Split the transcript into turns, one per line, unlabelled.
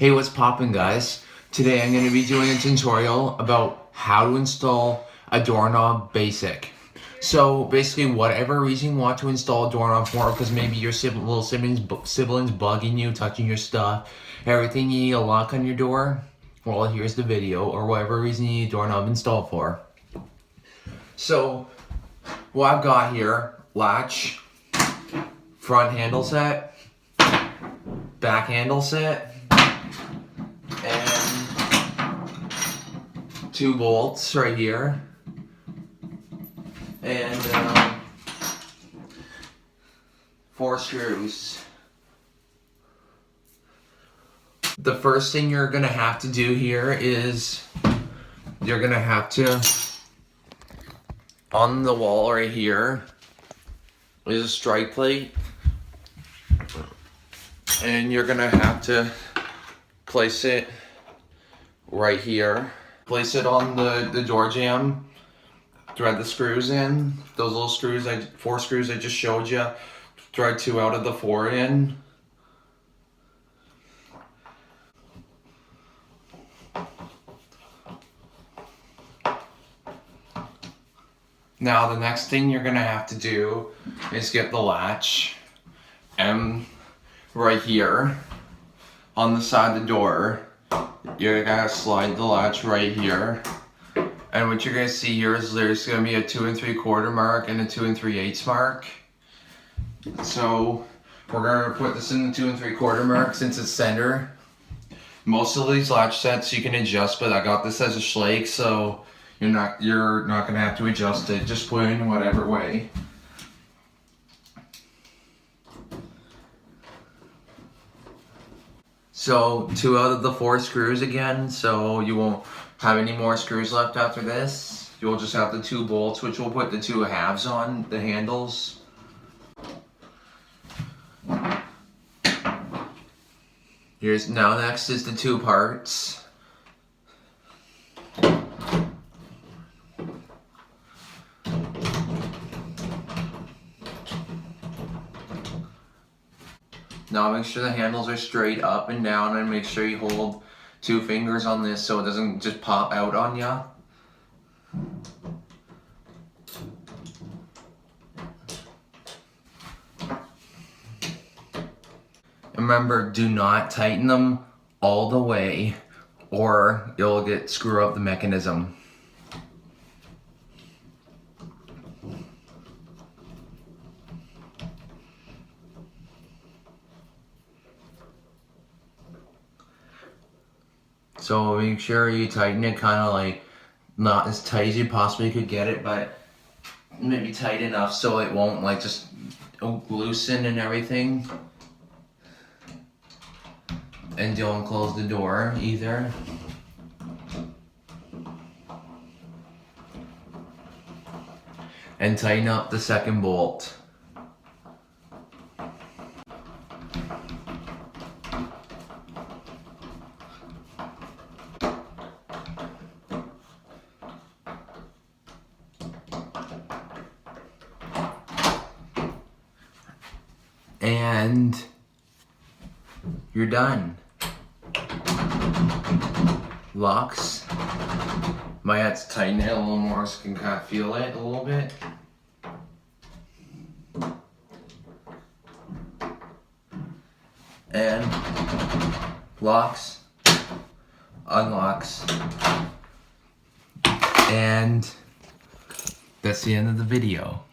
Hey, what's poppin', guys? Today I'm going to be doing a tutorial about how to install a doorknob basic. So basically, whatever reason you want to install a doorknob for, because maybe your little siblings bugging you, touching your stuff, everything you need a lock on your door, well, here's the video, or whatever reason you need a doorknob installed for. So what I've got here, latch, front handle set, back handle set, and 2 bolts right here, and 4 screws. The first thing you're gonna have to do here is you're gonna have to, on the wall right here is a strike plate, and you're gonna have to place it right here. Place it on the door jamb, thread the screws in. Those little screws, 4 screws I just showed you, thread 2 out of the 4 in. Now the next thing you're gonna have to do is get the latch right here on the side of the door. You're gonna slide the latch right here, and what you're gonna see here is there's gonna be a 2 3/4 mark and a 2 3/8 mark. So we're gonna put this in the 2 3/4 mark since it's center. Most of these latch sets you can adjust, but I got this as a Schlage, so you're not gonna have to adjust it. Just put it in whatever way. So 2 out of the 4 screws again, so you won't have any more screws left after this. You'll just have the 2 bolts, which we'll put the 2 halves on, the handles. Now next is the 2 parts. Now make sure the handles are straight up and down, and make sure you hold 2 fingers on this so it doesn't just pop out on ya. Remember, do not tighten them all the way or you'll screw up the mechanism. So make sure you tighten it kind of like not as tight as you possibly could get it, but maybe tight enough so it won't like just loosen and everything. And don't close the door either. And tighten up the 2nd bolt. And you're done. Locks. Might have to tighten it a little more so you can kind of feel it a little bit. And locks, unlocks, and that's the end of the video.